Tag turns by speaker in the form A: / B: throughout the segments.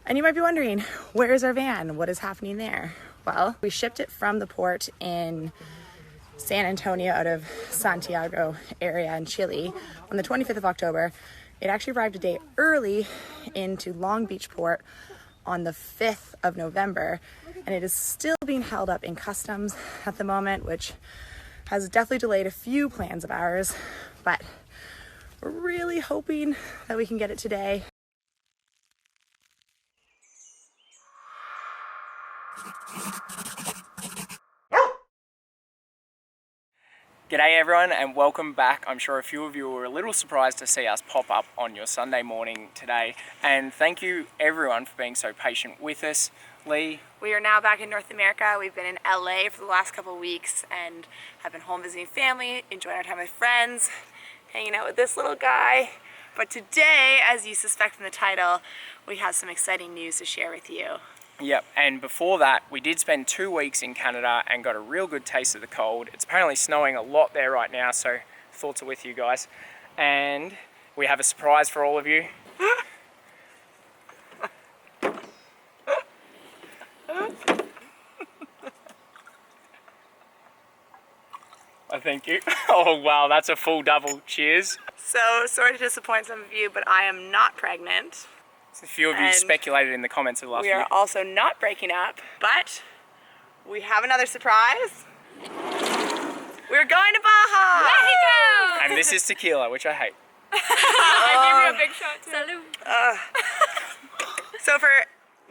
A: And you might be wondering, where's our van? What is happening there? Well, we shipped it from the port in San Antonio out of Santiago area in Chile on the 25th of October. It actually arrived a day early into Long Beach port on the 5th of November, and it is still being held up in customs at the moment, which has definitely delayed a few plans of ours, but we're really hoping that we can get it today.
B: G'day everyone and welcome back. I'm sure a few of you were a little surprised to see us pop up on your Sunday morning today, and thank you everyone for being so patient with us. Lee?
A: We are now back in North America. We've been in LA for the last couple of weeks and have been home visiting family, enjoying our time with friends, hanging out with this little guy. But today, as you suspect from the title, we have some exciting news to share with you.
B: Yep, and before that, we did spend 2 weeks in Canada and got a real good taste of the cold. It's apparently snowing a lot there right now, so thoughts are with you guys. And we have a surprise for all of you. Thank you. Oh wow, that's a full double. Cheers.
A: So, sorry to disappoint some of you, but I am not pregnant.
B: A few of you speculated in the comments of the last
A: video. We are also not breaking up, but we have another surprise. We're going to Baja!
C: Mexico!
B: And this is tequila, which I hate.
C: I gave you a big shot too. Salud.
A: So for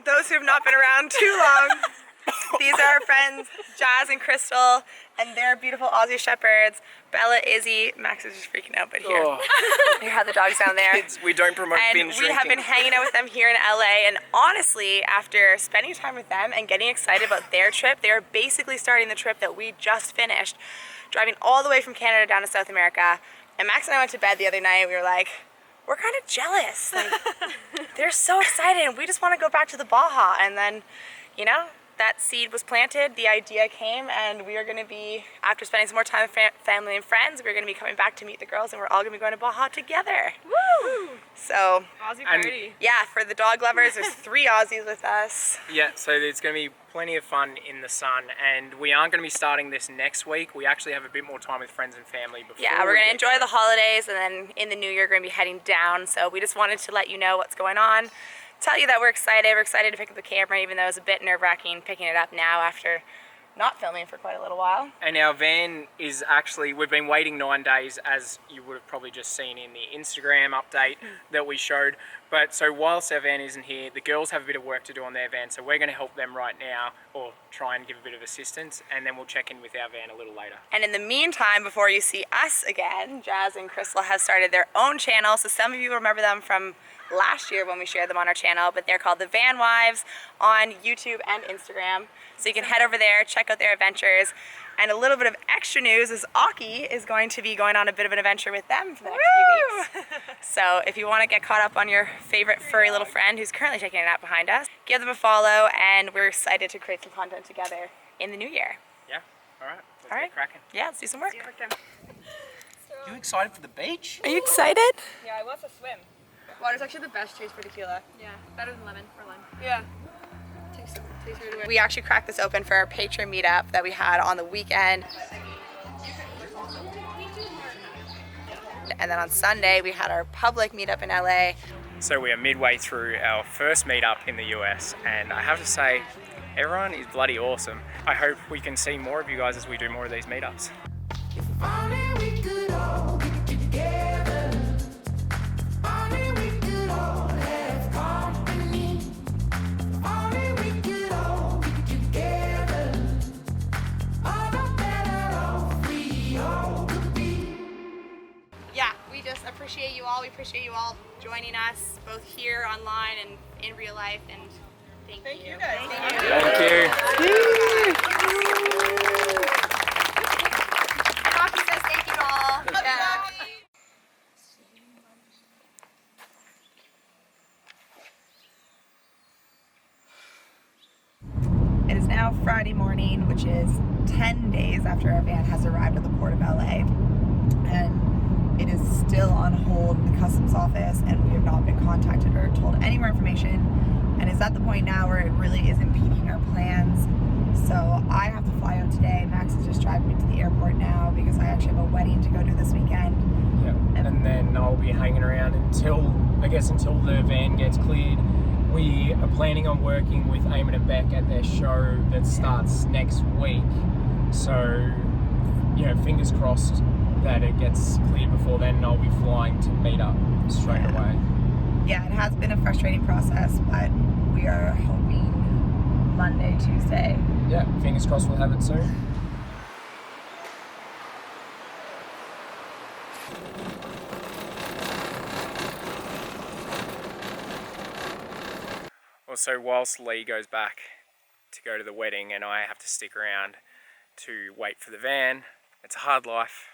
A: those who have not been around too long, these are our friends Jazz and Crystal, and they're beautiful Aussie Shepherds. Bella, Izzy, Max is just freaking out, but here.
B: Oh.
A: You have the dogs down there.
B: We don't promote binge
A: And we
B: drinking.
A: have been hanging out with them here in LA, and honestly, after spending time with them and getting excited about their trip, they are basically starting the trip that we just finished, driving all the way from Canada down to South America. And Max and I went to bed the other night, we were like, we're kind of jealous. Like, they're so excited, and we just want to go back to the Baja. And then, you know, that seed was planted, the idea came, and we are going to be, after spending some more time with family and friends, we're going to be coming back to meet the girls, and we're all going to be going to Baja together.
C: Woo!
A: So,
C: Aussie party.
A: yeah, for the dog lovers, there's 3 Aussies with us.
B: Yeah, so there's going to be plenty of fun in the sun, and we aren't going to be starting this next week. We actually have a bit more time with friends and family before.
A: Yeah, we're going to enjoy the holidays, and then in the new year, we're going to be heading down. So we just wanted to let you know what's going on. Tell you that we're excited. We're excited to pick up the camera, even though it was a bit nerve-wracking picking it up now after not filming for quite a little while.
B: And our van is actually, we've been waiting 9 days, as you would have probably just seen in the Instagram update that we showed. But so whilst our van isn't here, the girls have a bit of work to do on their van, so we're going to help them right now, or try and give a bit of assistance, and then we'll check in with our van a little later.
A: And in the meantime, before you see us again, Jazz and Crystal have started their own channel. So some of you remember them from last year when we shared them on our channel, but they're called the Van Wives on YouTube and Instagram. So you can head over there, check out their adventures. And a little bit of extra news is Occy is going to be going on a bit of an adventure with them for the next few weeks. So if you want to get caught up on your favorite furry little friend who's currently taking a nap behind us, give them a follow, and we're excited to create some content together in the new year.
B: Yeah, all right. Let's
A: All right.
B: get cracking.
A: Yeah, let's do some work.
B: You excited for the beach?
A: Are you excited?
C: Yeah, I want to swim.
A: Water's actually the best choice for tequila.
C: Yeah, better than lemon or lime.
A: Yeah. We actually cracked this open for our Patron meetup that we had on the weekend. And then on Sunday, we had our public meetup in LA.
B: So we are midway through our first meetup in the US, and I have to say, everyone is bloody awesome. I hope we can see more of you guys as we do more of these meetups.
D: If only we could all get together. Only we could all have company. Only we could all get together. All the better off we all could be.
A: Yeah, we just appreciate you all. We appreciate you all joining us, both here online and in real life. And thank you guys.
B: Thank you.
A: Rocky says thank you all. Yeah. It is now Friday morning, which is 10 days after our van has arrived at the port of LA. And it is still on hold in the customs office, and we have not been contacted or told any more information. And it's at the point now where it really is impeding our plans. So I have to fly out today. Max is just driving me to the airport now because I actually have a wedding to go to this weekend.
B: Yeah, and then I'll be hanging around until the van gets cleared. We are planning on working with Eamon and Beck at their show that starts next week. So, you know, fingers crossed that it gets cleared before then, and I'll be flying to meet up straight away.
A: Yeah, it has been a frustrating process, but we are hoping Monday, Tuesday.
B: Yeah, fingers crossed we'll have it soon. Well, so whilst Lee goes back to go to the wedding and I have to stick around to wait for the van, it's a hard life.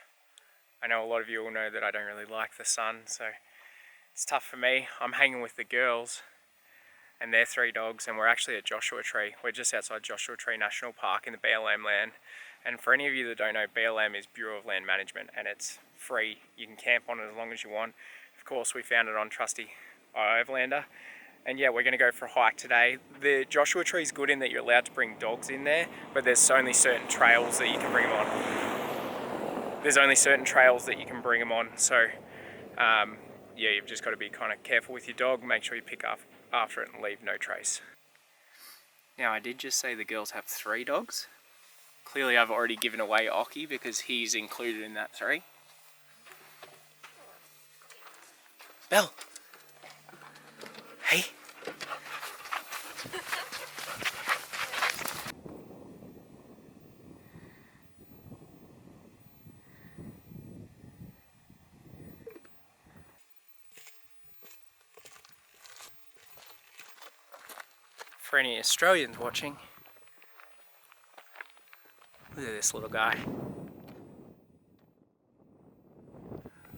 B: I know a lot of you all know that I don't really like the sun, so it's tough for me. I'm hanging with the girls and their 3 dogs, and we're actually at Joshua Tree. We're just outside Joshua Tree National Park in the BLM land. And for any of you that don't know, BLM is Bureau of Land Management, and it's free. You can camp on it as long as you want. Of course, we found it on trusty Overlander. And yeah, we're going to go for a hike today. The Joshua Tree is good in that you're allowed to bring dogs in there, but there's only certain trails that you can bring them on. There's only certain trails that you can bring them on. So yeah, you've just got to be kind of careful with your dog. Make sure you pick up after it and leave no trace. Now, I did just say the girls have 3 dogs. Clearly I've already given away Occy because he's included in that 3. Belle! Hey! For any Australians watching, look at this little guy.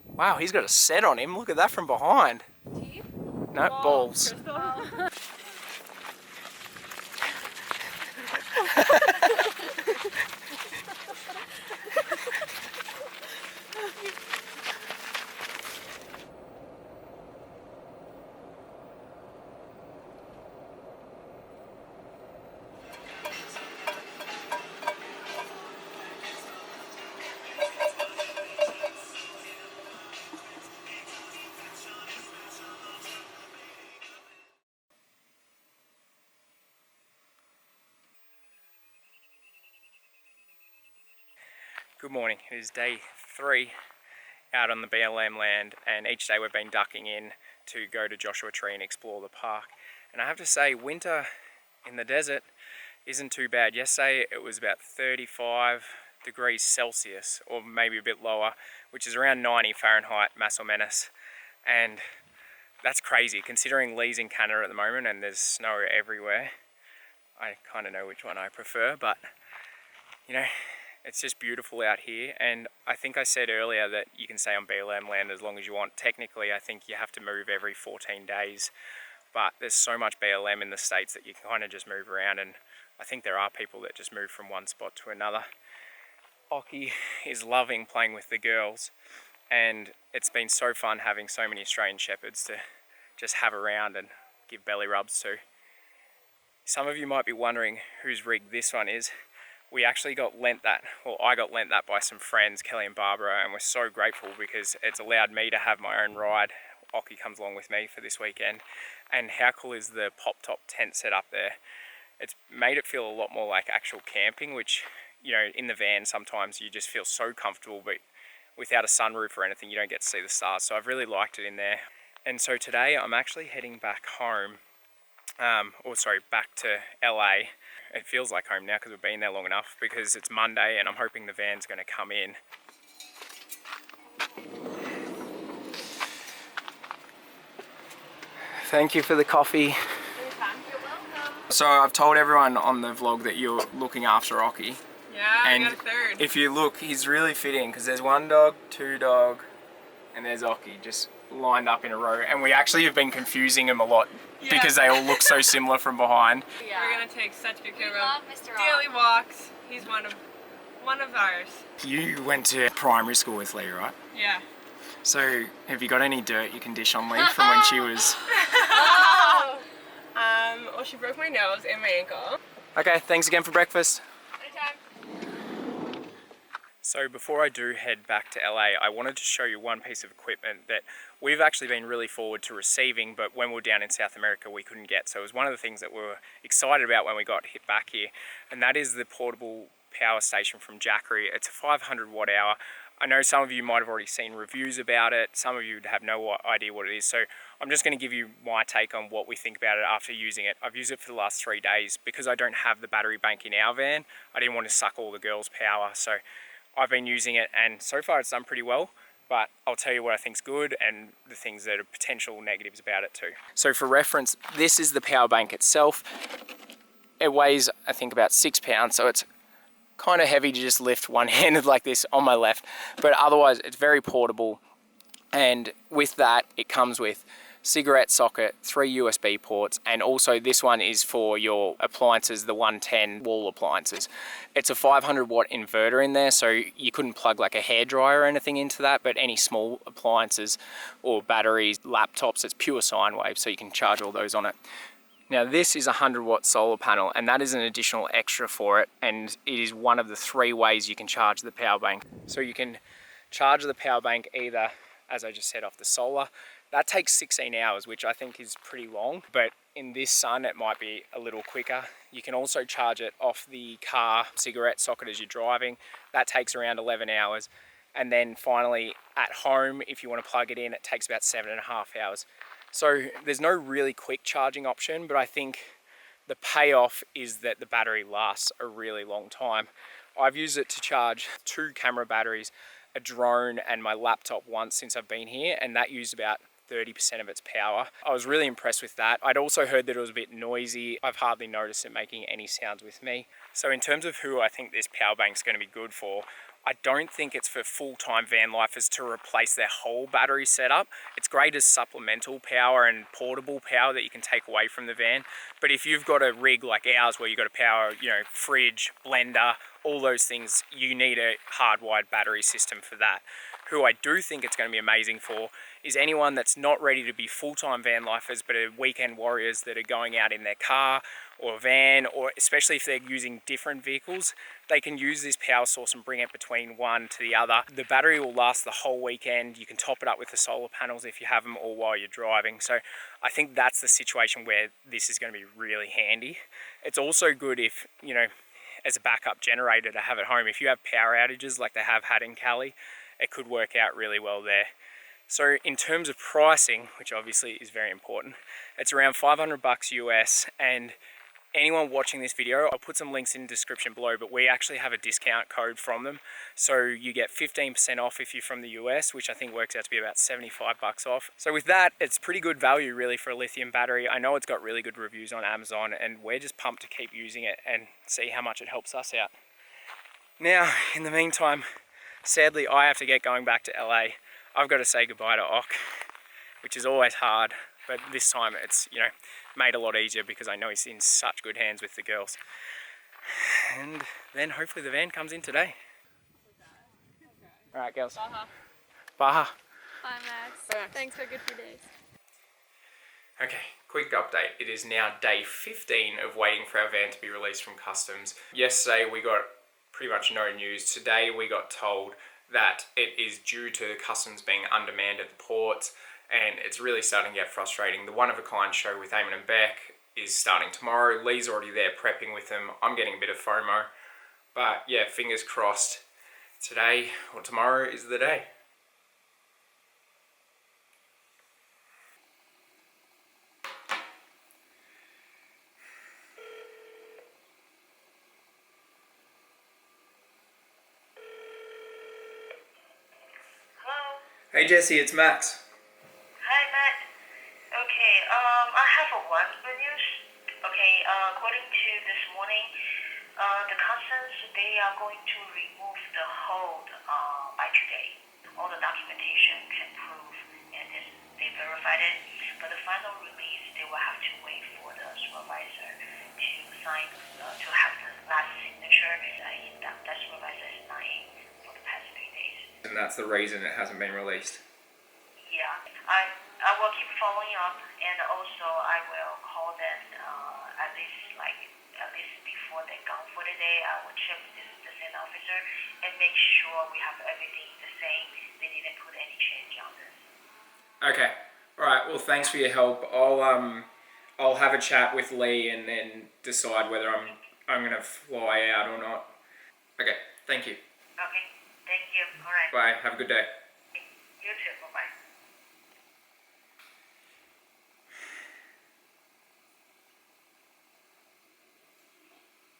B: Wow, he's got a set on him. Look at that from behind.
C: Teeth?
B: No, balls. Good morning. It is day 3 out on the BLM land, and each day we've been ducking in to go to Joshua Tree and explore the park. And I have to say, winter in the desert isn't too bad. Yesterday it was about 35 degrees Celsius, or maybe a bit lower, which is around 90 Fahrenheit, mass or menace. And that's crazy considering Lee's in Canada at the moment and there's snow everywhere. I kind of know which one I prefer, but you know, it's just beautiful out here. And I think I said earlier that you can stay on BLM land as long as you want. Technically, I think you have to move every 14 days, but there's so much BLM in the States that you can kind of just move around, and I think there are people that just move from one spot to another. Occy is loving playing with the girls, and it's been so fun having so many Australian Shepherds to just have around and give belly rubs to. Some of you might be wondering whose rig this one is. We actually got lent that, well, I got lent that by some friends, Kelly and Barbara, and we're so grateful because it's allowed me to have my own ride. Occy comes along with me for this weekend. And how cool is the pop-top tent set up there? It's made it feel a lot more like actual camping, which, you know, in the van sometimes you just feel so comfortable, but without a sunroof or anything, you don't get to see the stars. So I've really liked it in there. And so today I'm actually heading back home, back to LA. It feels like home now because we've been there long enough, because it's Monday and I'm hoping the van's going to come in. Thank you for the coffee.
C: You're welcome.
B: So I've told everyone on the vlog that you're looking after Occy.
C: Yeah,
B: And
C: I got a third.
B: if you look, he's really fitting because there's 1 dog, 2 dog, and there's Occy just lined up in a row. And we actually have been confusing them a lot because they all look so similar from behind.
C: Yeah. We're gonna take such good care of him.
E: love Mr.
C: Daily walks. He's one of ours.
B: You went to primary school with Lee, right?
C: Yeah.
B: So have you got any dirt you can dish on Lee from when she was...
C: Well, she broke my nose and my ankle.
B: Okay, thanks again for breakfast.
C: Anytime.
B: So before I do head back to LA, I wanted to show you one piece of equipment that we've actually been really forward to receiving, but when we were down in South America, we couldn't get. So it was one of the things that we were excited about when we got hit back here, and that is the portable power station from Jackery. It's a 500 watt hour. I know some of you might have already seen reviews about it. Some of you have no idea what it is. So I'm just going to give you my take on what we think about it after using it. I've used it for the last 3 days. Because I don't have the battery bank in our van, I didn't want to suck all the girls' power. So I've been using it, and so far it's done pretty well. But I'll tell you what I think's good and the things that are potential negatives about it too. So for reference, this is the power bank itself. It weighs, I think, about 6 pounds. So it's kind of heavy to just lift one-handed like this on my left, but otherwise it's very portable. And with that, it comes with cigarette socket, 3 USB ports, and also this one is for your appliances, the 110 wall appliances. It's a 500 watt inverter in there, so you couldn't plug like a hairdryer or anything into that, but any small appliances or batteries, laptops, it's pure sine wave, so you can charge all those on it. Now this is a 100 watt solar panel, and that is an additional extra for it, and it is one of the 3 ways you can charge the power bank. So you can charge the power bank either, as I just said, off the solar. That takes 16 hours, which I think is pretty long, but in this sun it might be a little quicker. You can also charge it off the car cigarette socket as you're driving. That takes around 11 hours. And then finally at home, if you want to plug it in, it takes about 7.5 hours. So there's no really quick charging option, but I think the payoff is that the battery lasts a really long time. I've used it to charge 2 camera batteries, a drone, and my laptop once since I've been here, and that used about 30% of its power. I was really impressed with that. I'd also heard that it was a bit noisy. I've hardly noticed it making any sounds with me. So in terms of who I think this power bank's going to be good for, I don't think it's for full-time van lifers to replace their whole battery setup. It's great as supplemental power and portable power that you can take away from the van. But if you've got a rig like ours where you've got to power, fridge, blender, all those things, you need a hardwired battery system for that. Who I do think it's going to be amazing for is anyone that's not ready to be full-time van lifers but are weekend warriors that are going out in their car or van, or especially if they're using different vehicles, they can use this power source and bring it between one to the other. The battery will last the whole weekend. You can top it up with the solar panels if you have them, or while you're driving. So I think that's the situation where this is going to be really handy. It's also good if, as a backup generator to have at home. If you have power outages like they have had in Cali, it could work out really well there. So in terms of pricing, which obviously is very important, it's around $500 US, and anyone watching this video, I'll put some links in the description below, but we actually have a discount code from them. So you get 15% off if you're from the US, which I think works out to be about $75 off. So with that, it's pretty good value really for a lithium battery. I know it's got really good reviews on Amazon, and we're just pumped to keep using it and see how much it helps us out. Now, in the meantime, sadly, I have to get going back to LA. I've got to say goodbye to Ock, which is always hard, but this time it's, made a lot easier because I know he's in such good hands with the girls. And then hopefully the van comes in today. Alright, girls.
C: Baja.
B: Baja.
C: Bye, Max. Thanks for a good few days.
B: Okay, quick update. It is now day 15 of waiting for our van to be released from customs. Yesterday we got pretty much no news. Today we got told that it is due to customs being undermanned at the ports, and it's really starting to get frustrating. The one-of-a-kind show with Eamon and Beck is starting tomorrow. Lee's already there prepping with them. I'm getting a bit of FOMO, but yeah, fingers crossed today or tomorrow is the day. Hey Jesse, it's Max.
E: Hi Matt. Okay, I have one good news. Okay, according to this morning, the customs, they are going to remove the hold by today. All the documentation can prove, and they verified it. But the final release, they will have to wait for the supervisor to sign, to have the last signature. That supervisor is not in for the past 3 days.
B: And that's the reason it hasn't been released.
E: Yeah, I will keep following up, and also I will call them like at least before they're gone for the day, I will check with the same officer and make sure we have everything the same. They didn't put any change on this.
B: Okay. All right. Well, thanks for your help. I'll have a chat with Lee and then decide whether I'm gonna fly out or not. Okay. Thank you.
E: Okay. Thank you. All right.
B: Bye. Have a good day.
E: You too. Bye-bye.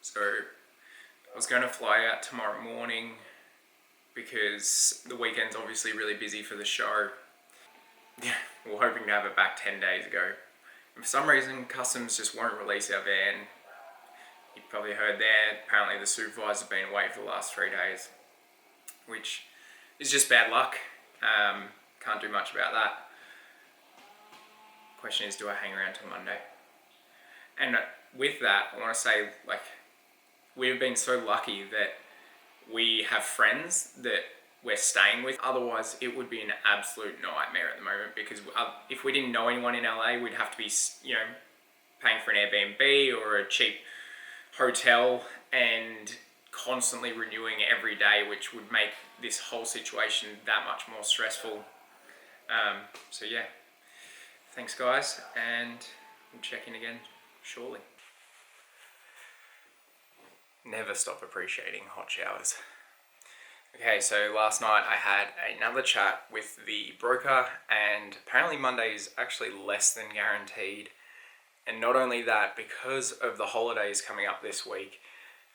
B: So I was going to fly out tomorrow morning because the weekend's obviously really busy for the show. Yeah, we were hoping to have it back 10 days ago. And for some reason, Customs just won't release our van. You probably heard there, apparently the supervisor's been away for the last 3 days, which is just bad luck. Can't do much about that. Question is, do I hang around till Monday? And with that, I want to say, like, we've been so lucky that we have friends that we're staying with. Otherwise, it would be an absolute nightmare at the moment, because if we didn't know anyone in LA, we'd have to be, you know, paying for an Airbnb or a cheap hotel and constantly renewing every day, which would make this whole situation that much more stressful. So yeah, thanks guys, and we'll check in again shortly. Never stop appreciating hot showers. Okay, so last night I had another chat with the broker, and apparently Monday is actually less than guaranteed. And not only that, because of the holidays coming up this week,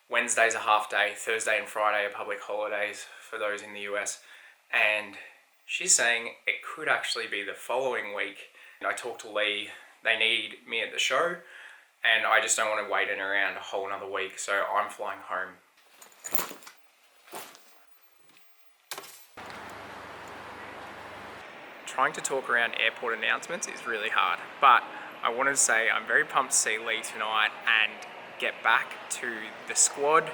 B: Wednesday's a half day, Thursday and Friday are public holidays for those in the US, and she's saying it could actually be the following week. And I talked to Lee, they need me at the show, and I just don't want to wait around a whole another week, so I'm flying home. Trying to talk around airport announcements is really hard, but I wanted to say I'm very pumped to see Lee tonight and get back to the squad.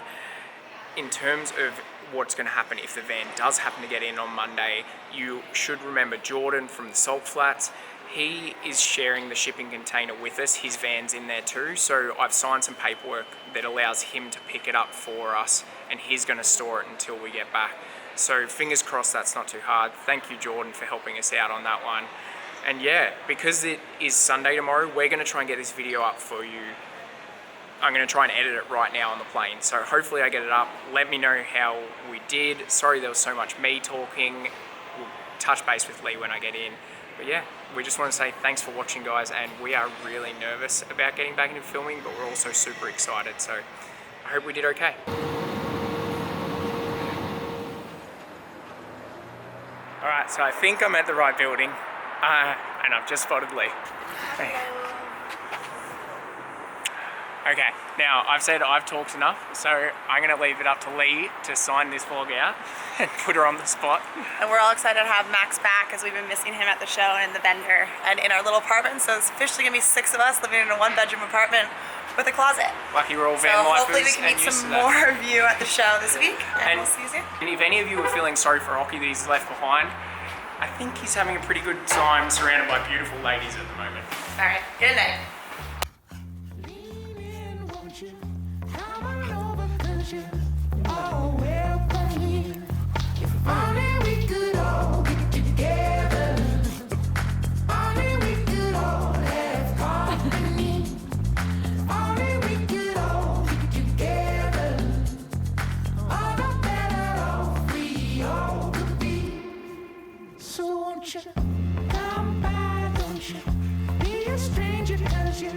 B: In terms of what's going to happen if the van does happen to get in on Monday, you should remember Jordan from the Salt Flats. He is sharing the shipping container with us. His van's in there too, so I've signed some paperwork that allows him to pick it up for us, and he's going to store it until we get back. So fingers crossed that's not too hard. Thank you, Jordan, for helping us out on that one. And yeah, because it is Sunday tomorrow, we're going to try and get this video up for you. I'm going to try and edit it right now on the plane, so hopefully I get it up. Let me know how we did. Sorry there was so much me talking. We'll touch base with Lee when I get in. But yeah, we just want to say thanks for watching, guys, and we are really nervous about getting back into filming, but we're also super excited, so I hope we did okay. Alright, so I think I'm at the right building, and I've just spotted Lee. Okay, now I've said I've talked enough, so I'm going to leave it up to Lee to sign this vlog out and put her on the spot.
A: And we're all excited to have Max back, as we've been missing him at the show and in the vendor and in our little apartment. So it's officially going to be 6 of us living in a 1-bedroom apartment with a closet.
B: Lucky we're all
A: So
B: van lifers.
A: hopefully we can meet some more of you at the show this week, and we'll see you soon.
B: And if any of you are feeling sorry for Occy that he's left behind, I think he's having a pretty good time surrounded by beautiful ladies at the moment.
A: All right, good night.
D: Lean in, won't you? Come on over, 'cause you're all welcome here. If only we could all get together. Only we could all have company. Only we could all get together. All the better off we all could be. So won't you come by, don't you? Be a stranger, 'cause you're